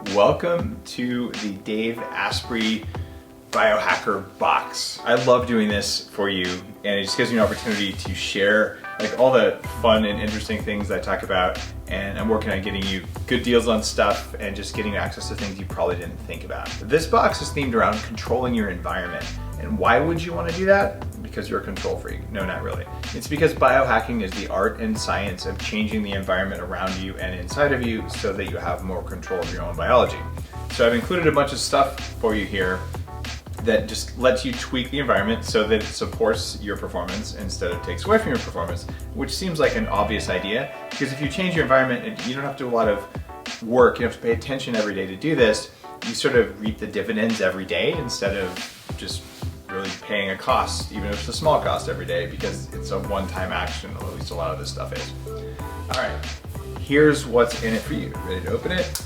Welcome to the Dave Asprey Biohacker box. I love doing this for you, and it just gives me an opportunity to share like all the fun and interesting things I talk about, and I'm working on getting you good deals on stuff and just getting access to things you probably didn't think about. This box is themed around controlling your environment. And why would you want to do that? Because you're a control freak. No, not really. It's because biohacking is the art and science of changing the environment around you and inside of you so that you have more control of your own biology. So I've included a bunch of stuff for you here that just lets you tweak the environment so that it supports your performance instead of takes away from your performance, which seems like an obvious idea, because if you change your environment, you don't have to do a lot of work, you don't have to pay attention every day to do this. You sort of reap the dividends every day instead of just really paying a cost, even if it's a small cost every day, because it's a one-time action, or at least a lot of this stuff is. All right, here's what's in it for you. Ready to open it?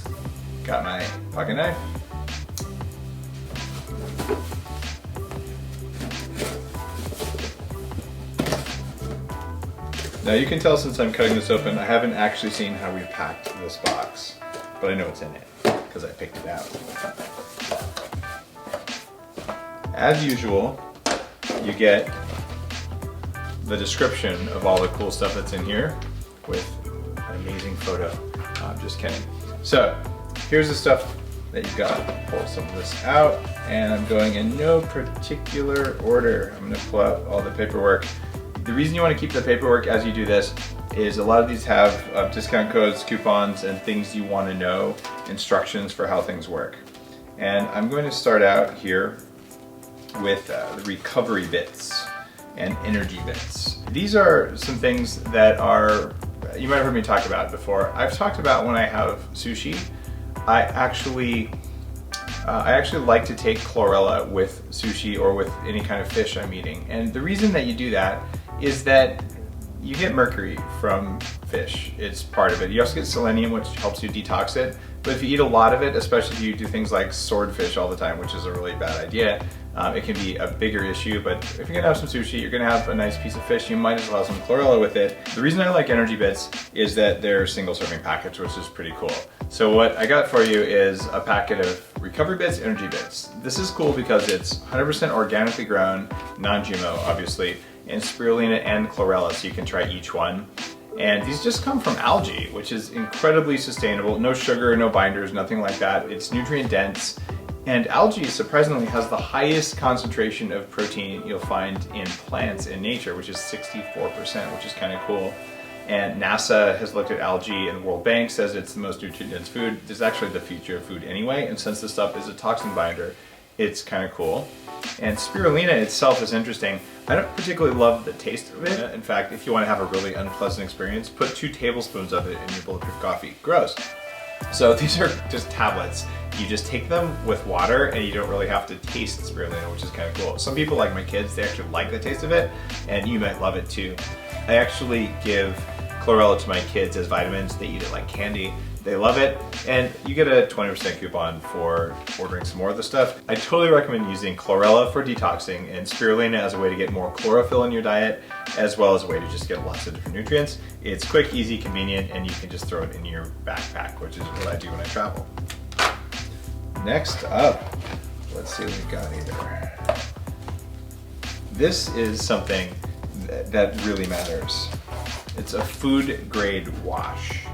Got my pocket knife. Now you can tell since I'm cutting this open, I haven't actually seen how we packed this box, but I know what's in it because I picked it out. As usual, you get the description of all the cool stuff that's in here with an amazing photo. I'm just kidding. So here's the stuff that you've got. Pull some of this out, and I'm going in no particular order. I'm gonna pull out all the paperwork. The reason you want to keep the paperwork as you do this is a lot of these have discount codes, coupons, and things you want to know, instructions for how things work. And I'm going to start out here with the recovery bits and energy bits. These are some things that are, you might have heard me talk about before. I've talked about when I have sushi, I actually like to take chlorella with sushi or with any kind of fish I'm eating. And the reason that you do that is that you get mercury from fish. It's part of it. You also get selenium, which helps you detox it. But if you eat a lot of it, especially if you do things like swordfish all the time, which is a really bad idea, it can be a bigger issue. But if you're gonna have some sushi, you're gonna have a nice piece of fish, you might as well have some chlorella with it. The reason I like energy bits is that they're single serving packets, which is pretty cool. So what I got for you is a packet of recovery bits, energy bits. This is cool because it's 100% organically grown, non-GMO, obviously, and spirulina and chlorella, so you can try each one. And these just come from algae, which is incredibly sustainable. No sugar, no binders, nothing like that. It's nutrient dense. And algae surprisingly has the highest concentration of protein you'll find in plants in nature, which is 64%, which is kind of cool. And NASA has looked at algae, and the World Bank says it's the most nutrient dense food. It's actually the future of food anyway, and since this stuff is a toxin binder, it's kind of cool. And spirulina itself is interesting. I don't particularly love the taste of it. In fact, if you want to have a really unpleasant experience, put 2 tablespoons of it in your Bulletproof coffee. Gross. So these are just tablets. You just take them with water and you don't really have to taste spirulina, which is kind of cool. Some people, like my kids, they actually like the taste of it, and you might love it too. I actually give chlorella to my kids as vitamins. They eat it like candy. They love it, and you get a 20% coupon for ordering some more of the stuff. I totally recommend using chlorella for detoxing and spirulina as a way to get more chlorophyll in your diet, as well as a way to just get lots of different nutrients. It's quick, easy, convenient, and you can just throw it in your backpack, which is what I do when I travel. Next up, let's see what we've got here. This is something that really matters. It's a food grade wash.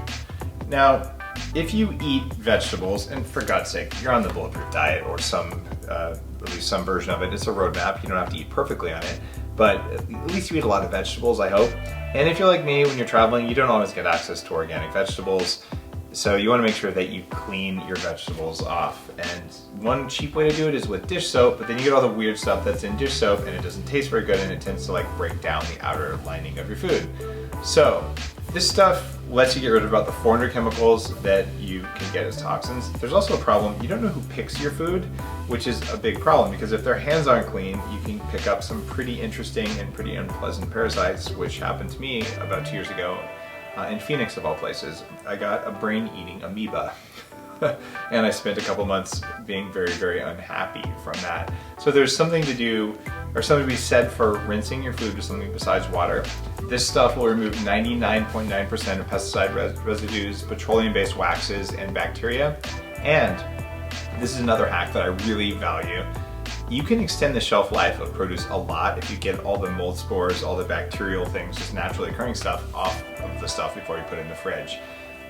Now, if you eat vegetables, and for God's sake, you're on the Bulletproof diet or at least some version of it. It's a roadmap. You don't have to eat perfectly on it, but at least you eat a lot of vegetables, I hope. And if you're like me, when you're traveling, you don't always get access to organic vegetables. So you want to make sure that you clean your vegetables off. And one cheap way to do it is with dish soap, but then you get all the weird stuff that's in dish soap and it doesn't taste very good, and it tends to like break down the outer lining of your food. So this stuff lets you get rid of about the 400 chemicals that you can get as toxins. There's also a problem. You don't know who picks your food, which is a big problem, because if their hands aren't clean, you can pick up some pretty interesting and pretty unpleasant parasites, which happened to me about 2 years ago in Phoenix of all places. I got a brain-eating amoeba. And I spent a couple months being very, very unhappy from that. So there's something to do, or something to be said for rinsing your food with something besides water. This stuff will remove 99.9% of pesticide residues, petroleum-based waxes, and bacteria. And this is another hack that I really value. You can extend the shelf life of produce a lot if you get all the mold spores, all the bacterial things, just naturally occurring stuff off of the stuff before you put it in the fridge.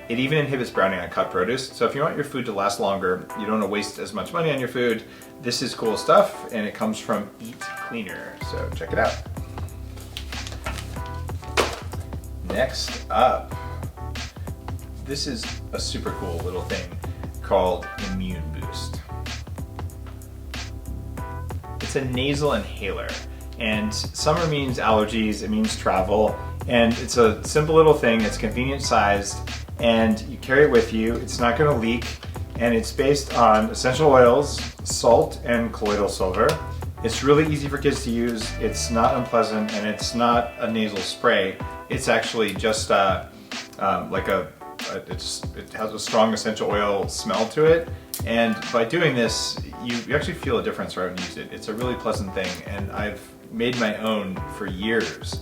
It even inhibits browning on cut produce. So if you want your food to last longer, you don't want to waste as much money on your food, this is cool stuff, and it comes from Eat Cleaner. So check it out. Next up, this is a super cool little thing called Immune Boost. It's a nasal inhaler, and summer means allergies, it means travel, and it's a simple little thing. It's convenient sized, and you carry it with you. It's not going to leak, and it's based on essential oils, salt, and colloidal silver. It's really easy for kids to use. It's not unpleasant, and it's not a nasal spray. It's actually just it has a strong essential oil smell to it, and by doing this, you actually feel a difference right when you use it. It's a really pleasant thing, and I've made my own for years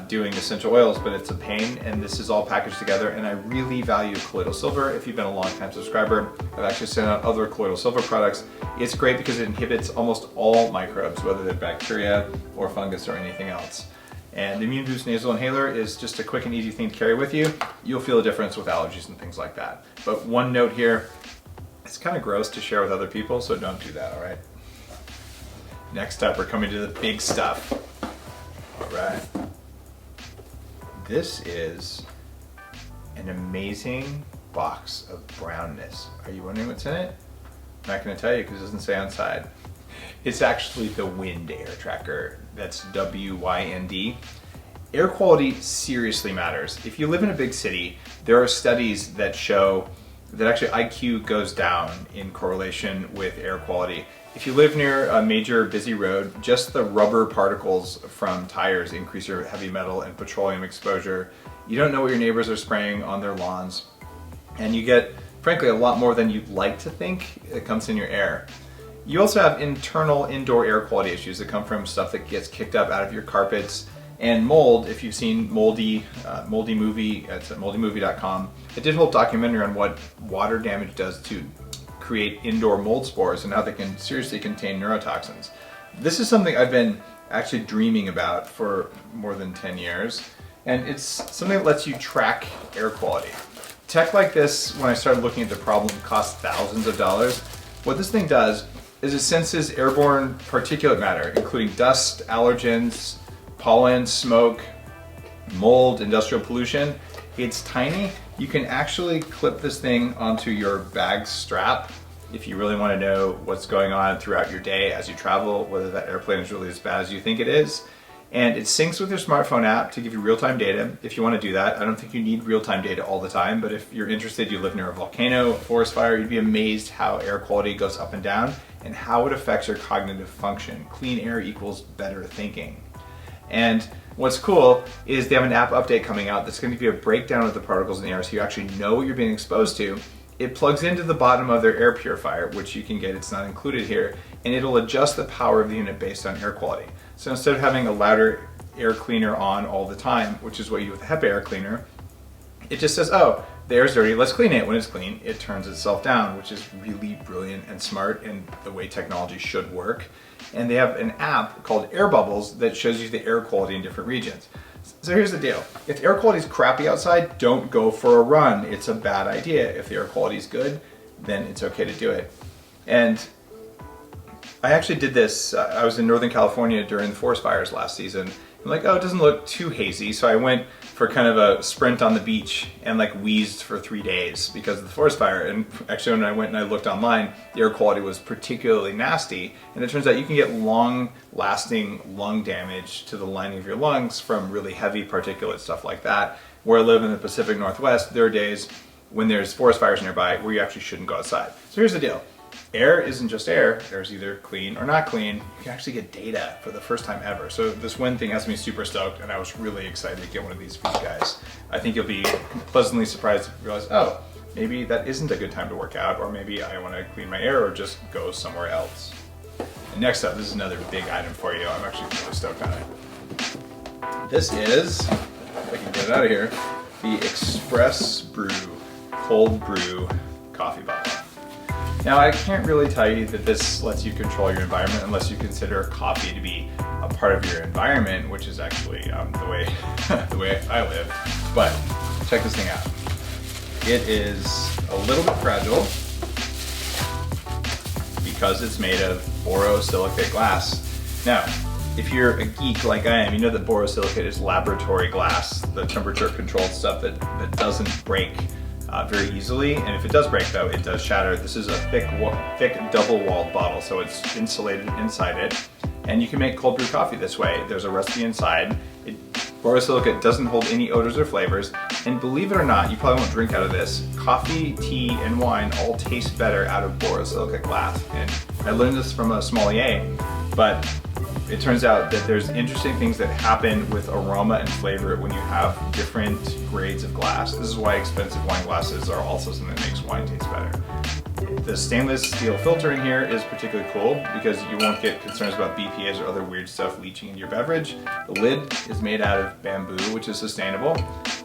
doing essential oils, but it's a pain, and this is all packaged together, and I really value colloidal silver. If you've been a long-time subscriber, I've actually sent out other colloidal silver products. It's great because it inhibits almost all microbes, whether they're bacteria or fungus or anything else. And the Immune Boost Nasal Inhaler is just a quick and easy thing to carry with you. You'll feel a difference with allergies and things like that. But one note here, it's kind of gross to share with other people, so don't do that, all right? Next up, we're coming to the big stuff. All right. This is an amazing box of brownness. Are you wondering what's in it? I'm not gonna tell you because it doesn't say on side. It's actually the Wyndair Tracker. That's W-Y-N-D. Air quality seriously matters. If you live in a big city, there are studies that show that actually IQ goes down in correlation with air quality. If you live near a major busy road, just the rubber particles from tires increase your heavy metal and petroleum exposure. You don't know what your neighbors are spraying on their lawns, and you get, frankly, a lot more than you'd like to think that comes in your air. You also have internal indoor air quality issues that come from stuff that gets kicked up out of your carpets, and mold. If you've seen Moldy Movie, it's at moldymovie.com. It did a whole documentary on what water damage does to create indoor mold spores and how they can seriously contain neurotoxins. This is something I've been actually dreaming about for more than 10 years, and it's something that lets you track air quality. Tech like this, when I started looking at the problem, cost thousands of dollars. What this thing does is it senses airborne particulate matter, including dust, allergens, pollen, smoke, mold, industrial pollution. It's tiny. You can actually clip this thing onto your bag strap if you really want to know what's going on throughout your day as you travel, whether that airplane is really as bad as you think it is. And it syncs with your smartphone app to give you real-time data if you want to do that. I don't think you need real-time data all the time, but if you're interested, you live near a volcano, a forest fire, you'd be amazed how air quality goes up and down and how it affects your cognitive function. Clean air equals better thinking. And what's cool is they have an app update coming out that's going to give you a breakdown of the particles in the air so you actually know what you're being exposed to. It plugs into the bottom of their air purifier, which you can get, it's not included here, and it'll adjust the power of the unit based on air quality. So instead of having a louder air cleaner on all the time, which is what you do with a HEPA air cleaner, it just says, oh, the air's dirty, let's clean it. When it's clean, it turns itself down, which is really brilliant and smart and the way technology should work. And they have an app called Air Bubbles that shows you the air quality in different regions. So here's the deal. If the air quality is crappy outside, don't go for a run. It's a bad idea. If the air quality is good, then it's okay to do it. And I actually did this, I was in Northern California during the forest fires last season. I'm like, oh, it doesn't look too hazy. So I went for kind of a sprint on the beach and like wheezed for 3 days because of the forest fire. And actually when I went and I looked online, the air quality was particularly nasty. And it turns out you can get long-lasting lung damage to the lining of your lungs from really heavy particulate stuff like that. Where I live in the Pacific Northwest, there are days when there's forest fires nearby where you actually shouldn't go outside. So here's the deal. Air isn't just air, air's either clean or not clean. You can actually get data for the first time ever. So this Wynn thing has me super stoked, and I was really excited to get one of these for you guys. I think you'll be pleasantly surprised if you realize, oh, maybe that isn't a good time to work out, or maybe I want to clean my air or just go somewhere else. And next up, this is another big item for you. I'm actually really stoked on it. This is, if I can get it out of here, the Express Brew Cold Brew coffee bottle. Now, I can't really tell you that this lets you control your environment unless you consider coffee to be a part of your environment, which is actually the way the way I live. But check this thing out. It is a little bit fragile because it's made of borosilicate glass. Now, if you're a geek like I am, you know that borosilicate is laboratory glass, the temperature controlled stuff that doesn't break very easily. And if it does break though, it does shatter. This is a thick double-walled bottle, so it's insulated inside it. And you can make cold brew coffee this way. There's a recipe inside. Borosilicate doesn't hold any odors or flavors. And believe it or not, you probably won't drink out of this. Coffee, tea, and wine all taste better out of borosilicate glass. And I learned this from a sommelier, but it turns out that there's interesting things that happen with aroma and flavor when you have different grades of glass. This is why expensive wine glasses are also something that makes wine taste better. The stainless steel filter in here is particularly cool because you won't get concerns about BPAs or other weird stuff leaching into your beverage. The lid is made out of bamboo, which is sustainable.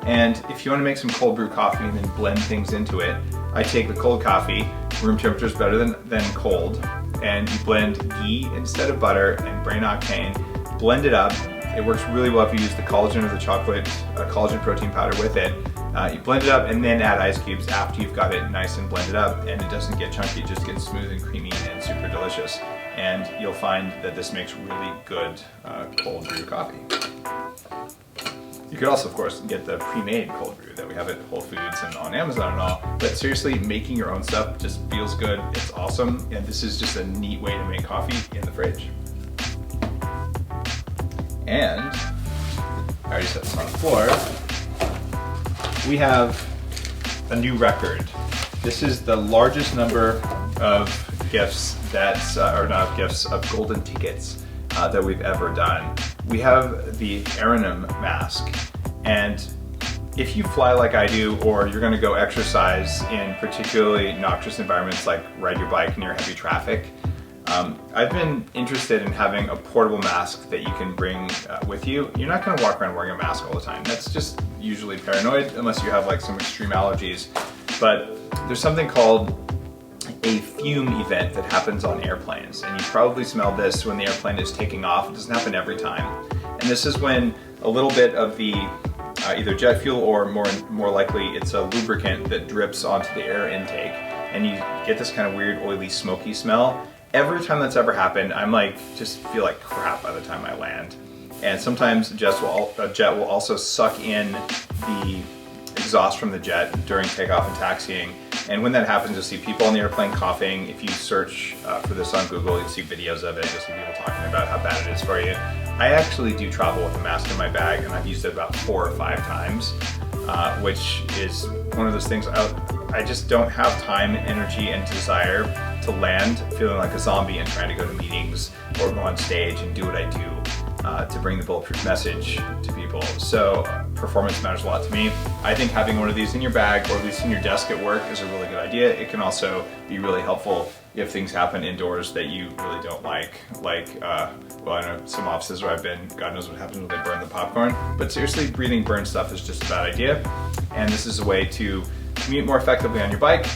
And if you want to make some cold brew coffee and then blend things into it, I take the cold coffee, room temperature is better than cold, and you blend ghee instead of butter and brain octane, blend it up. It works really well if you use the collagen or the chocolate collagen protein powder with it. You blend it up and then add ice cubes after you've got it nice and blended up, and it doesn't get chunky, it just gets smooth and creamy and super delicious. And you'll find that this makes really good cold brew coffee. You could also, of course, get the pre-made cold brew that we have at Whole Foods and on Amazon and all, but seriously, making your own stuff just feels good, it's awesome, and this is just a neat way to make coffee in the fridge. And I already set this on the floor. We have a new record. This is the largest number of gifts of golden tickets that we've ever done. We have the Aeronym mask, and if you fly like I do, or you're gonna go exercise in particularly noxious environments like ride your bike near heavy traffic, I've been interested in having a portable mask that you can bring with you. You're not gonna walk around wearing a mask all the time. That's just usually paranoid unless you have like some extreme allergies. But there's something called a fume event that happens on airplanes. And you probably smell this when the airplane is taking off. It doesn't happen every time. And this is when a little bit of the either jet fuel or more likely it's a lubricant that drips onto the air intake. And you get this kind of weird oily smoky smell. Every time that's ever happened, I'm like, just feel like crap by the time I land. And sometimes a jet will also suck in the exhaust from the jet during takeoff and taxiing. And when that happens, you'll see people on the airplane coughing. If you search for this on Google, you'll see videos of it. You'll see people talking about how bad it is for you. I actually do travel with a mask in my bag, and I've used it about 4 or 5 times, which is one of those things I just don't have time, energy, and desire to land feeling like a zombie and trying to go to meetings or go on stage and do what I do to bring the Bulletproof message to people. So performance matters a lot to me. I think having one of these in your bag or at least in your desk at work is a really good idea. It can also be really helpful if things happen indoors that you really don't like. Well, I know some offices where I've been, God knows what happens when they burn the popcorn. But seriously, breathing burn stuff is just a bad idea. And this is a way to commute more effectively on your bike.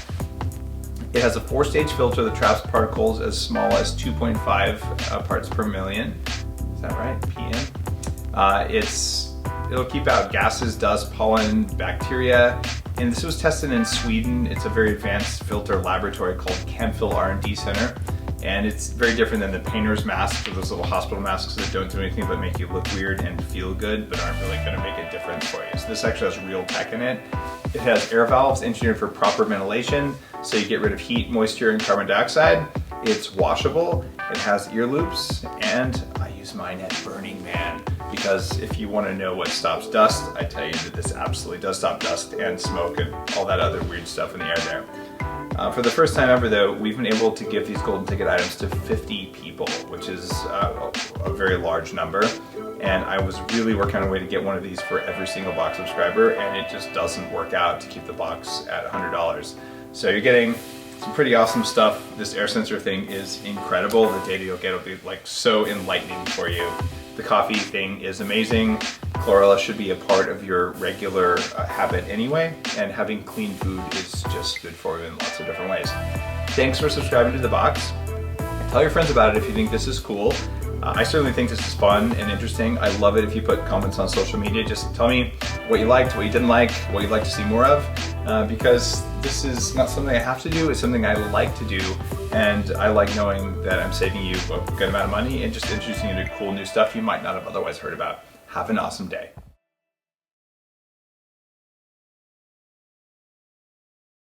It has a 4-stage filter that traps particles as small as 2.5 parts per million. Is that right? PM? It'll keep out gases, dust, pollen, bacteria. And this was tested in Sweden. It's a very advanced filter laboratory called Chemfil R&D Center. And it's very different than the painter's mask, or those little hospital masks that don't do anything but make you look weird and feel good, but aren't really gonna make a difference for you. So this actually has real tech in it. It has air valves engineered for proper ventilation, so you get rid of heat, moisture, and carbon dioxide. It's washable, it has ear loops, and I use mine at Burning Man, because if you wanna know what stops dust, I tell you that this absolutely does stop dust and smoke and all that other weird stuff in the air there. For the first time ever though, we've been able to give these golden ticket items to 50 people, which is a very large number. And I was really working on a way to get one of these for every single box subscriber, and it just doesn't work out to keep the box at $100. So you're getting some pretty awesome stuff. This air sensor thing is incredible. The data you'll get will be like so enlightening for you. The coffee thing is amazing. Chlorella should be a part of your regular habit anyway, and having clean food is just good for you in lots of different ways. Thanks for subscribing to The Box. Tell your friends about it if you think this is cool. I certainly think this is fun and interesting. I love it if you put comments on social media. Just tell me what you liked, what you didn't like, what you'd like to see more of, because this is not something I have to do, it's something I like to do, and I like knowing that I'm saving you a good amount of money and just introducing you to cool new stuff you might not have otherwise heard about. Have an awesome day.